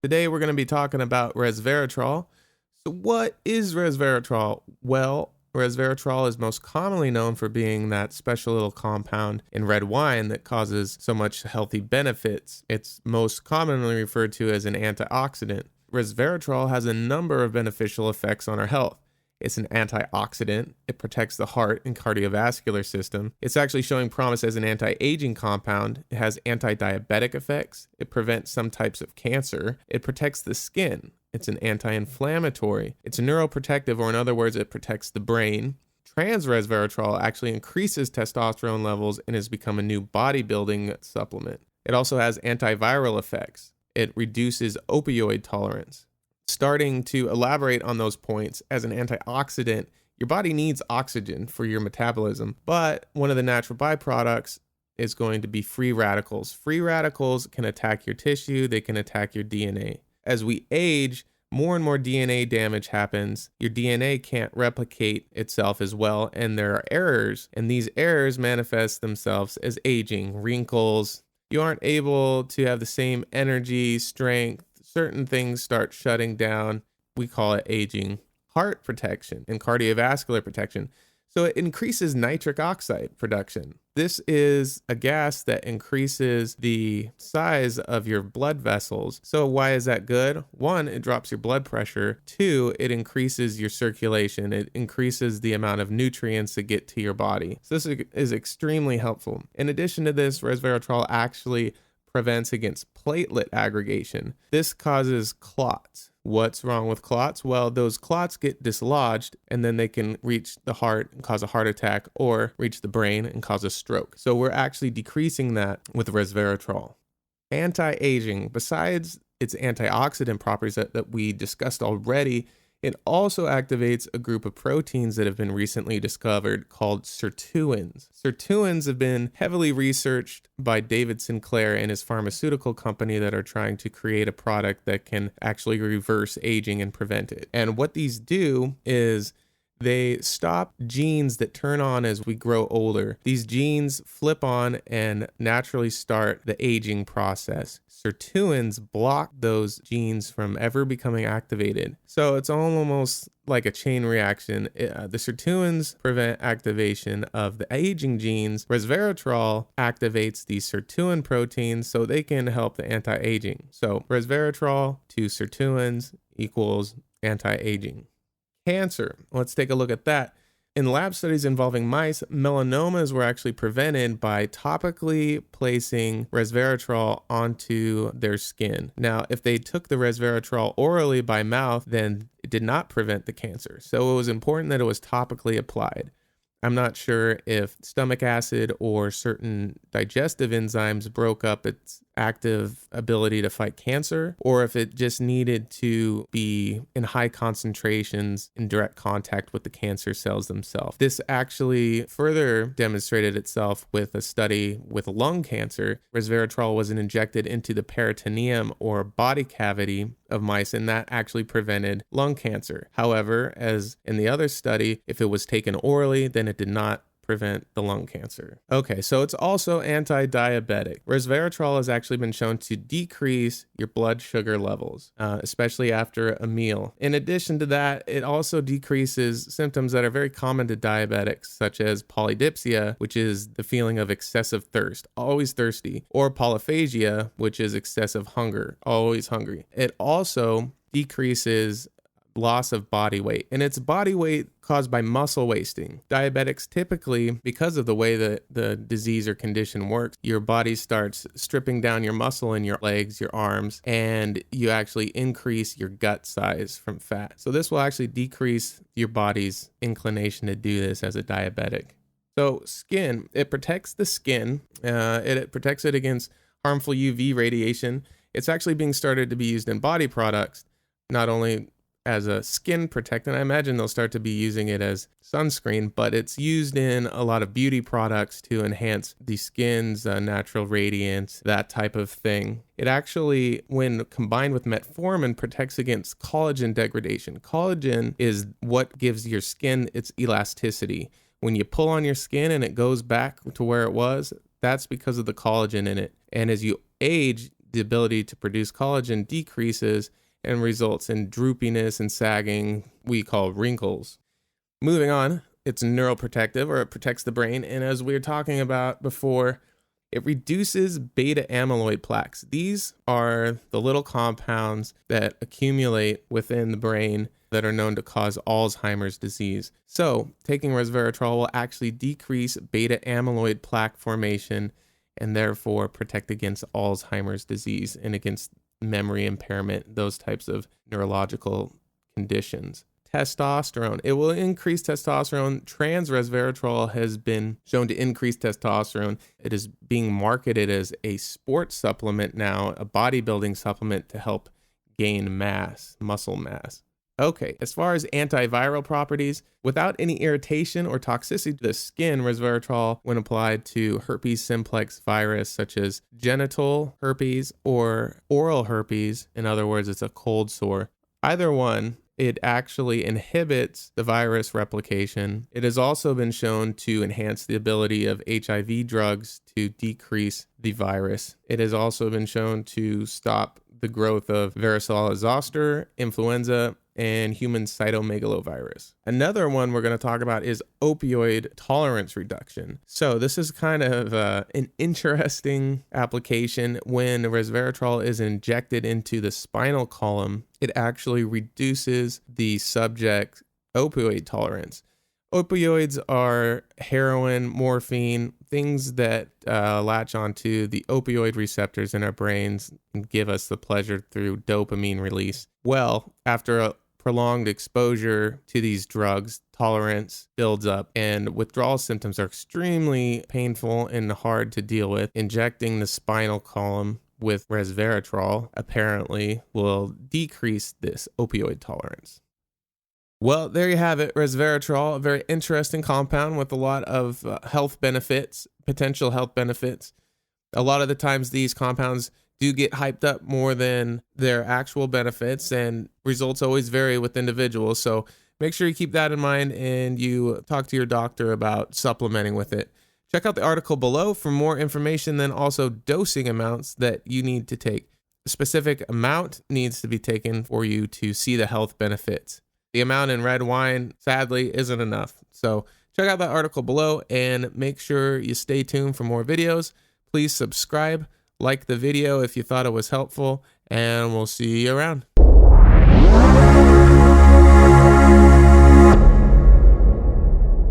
Today we're going to be talking about resveratrol. So what is resveratrol? Well, resveratrol is most commonly known for being that special little compound in red wine that causes so much healthy benefits. It's most commonly referred to as an antioxidant. Resveratrol has a number of beneficial effects on our health. It's an antioxidant. It protects the heart and cardiovascular system. It's actually showing promise as an anti-aging compound. It has anti-diabetic effects. It prevents some types of cancer. It protects the skin. It's an anti-inflammatory. It's a neuroprotective, or in other words, it protects the brain. Trans resveratrol actually increases testosterone levels and has become a new bodybuilding supplement. It also has antiviral effects. It reduces opioid tolerance. Starting to elaborate on those points, as an antioxidant, your body needs oxygen for your metabolism, but one of the natural byproducts is going to be free radicals. Free radicals can attack your tissue, they can attack your DNA. As we age, more and more DNA damage happens. Your DNA can't replicate itself as well, and there are errors, and these errors manifest themselves as aging, wrinkles. You aren't able to have the same energy, strength. Certain things start shutting down. We call it aging. Heart protection and cardiovascular protection. So it increases nitric oxide production. This is a gas that increases the size of your blood vessels. So why is that good? One, it drops your blood pressure. Two, it increases your circulation. It increases the amount of nutrients that get to your body. So this is extremely helpful. In addition to this, resveratrol actually prevents against platelet aggregation. This causes clots. What's wrong with clots? Well, those clots get dislodged and then they can reach the heart and cause a heart attack, or reach the brain and cause a stroke. So we're actually decreasing that with resveratrol. Anti-aging, besides its antioxidant properties that we discussed already, it also activates a group of proteins that have been recently discovered called sirtuins. Sirtuins have been heavily researched by David Sinclair and his pharmaceutical company that are trying to create a product that can actually reverse aging and prevent it. And what these do is they stop genes that turn on as we grow older. These genes flip on and naturally start the aging process. Sirtuins block those genes from ever becoming activated. So it's almost like a chain reaction. The sirtuins prevent activation of the aging genes. Resveratrol activates these sirtuin proteins so they can help the anti-aging. So resveratrol to sirtuins equals anti-aging. Cancer. Let's take a look at that. In lab studies involving mice, melanomas were actually prevented by topically placing resveratrol onto their skin. Now, if they took the resveratrol orally by mouth, then it did not prevent the cancer. So it was important that it was topically applied. I'm not sure if stomach acid or certain digestive enzymes broke up its active ability to fight cancer, or if it just needed to be in high concentrations in direct contact with the cancer cells themselves. This actually further demonstrated itself with a study with lung cancer. Resveratrol was injected into the peritoneum or body cavity of mice, and that actually prevented lung cancer. However, as in the other study, if it was taken orally, then it did not prevent the lung cancer. Okay, so it's also anti-diabetic. Resveratrol has actually been shown to decrease your blood sugar levels, especially after a meal. In addition to that, it also decreases symptoms that are very common to diabetics, such as polydipsia, which is the feeling of excessive thirst, always thirsty, or polyphagia, which is excessive hunger, always hungry. It also decreases loss of body weight, and it's body weight caused by muscle wasting. Diabetics typically, because of the way that the disease or condition works, your body starts stripping down your muscle in your legs, your arms, and you actually increase your gut size from fat. So this will actually decrease your body's inclination to do this as a diabetic. So skin, it protects the skin. It protects it against harmful UV radiation. It's actually being started to be used in body products, not only as a skin protectant. I imagine they'll start to be using it as sunscreen, but it's used in a lot of beauty products to enhance the skin's natural radiance, that type of thing. It actually, when combined with metformin, protects against collagen degradation. Collagen is what gives your skin its elasticity. When you pull on your skin and it goes back to where it was, that's because of the collagen in it. And as you age, the ability to produce collagen decreases and results in droopiness and sagging we call wrinkles. Moving on, it's neuroprotective, or it protects the brain. And as we were talking about before, it reduces beta amyloid plaques. These are the little compounds that accumulate within the brain that are known to cause Alzheimer's disease. So taking resveratrol will actually decrease beta amyloid plaque formation and therefore protect against Alzheimer's disease and against memory impairment, those types of neurological conditions. Testosterone. It will increase testosterone. Trans resveratrol has been shown to increase testosterone. It is being marketed as a sports supplement now, a bodybuilding supplement to help gain mass, muscle mass. Okay, as far as antiviral properties, without any irritation or toxicity to the skin, resveratrol, when applied to herpes simplex virus, such as genital herpes or oral herpes, in other words, it's a cold sore, either one, it actually inhibits the virus replication. It has also been shown to enhance the ability of HIV drugs to decrease the virus. It has also been shown to stop the growth of varicella zoster, influenza, and human cytomegalovirus. Another one we're going to talk about is opioid tolerance reduction. So this is kind of an interesting application. When resveratrol is injected into the spinal column, it actually reduces the subject's opioid tolerance. Opioids are heroin, morphine, things that latch onto the opioid receptors in our brains and give us the pleasure through dopamine release. Well, after a prolonged exposure to these drugs, tolerance builds up and withdrawal symptoms are extremely painful and hard to deal with. Injecting the spinal column with resveratrol apparently will decrease this opioid tolerance. Well, there you have it, resveratrol, a very interesting compound with a lot of health benefits, potential health benefits. A lot of the times these compounds do get hyped up more than their actual benefits, and results always vary with individuals. So make sure you keep that in mind and you talk to your doctor about supplementing with it. Check out the article below for more information, then also dosing amounts that you need to take. A specific amount needs to be taken for you to see the health benefits. The amount in red wine, sadly, isn't enough. So check out that article below and make sure you stay tuned for more videos. Please subscribe, like the video if you thought it was helpful, and we'll see you around.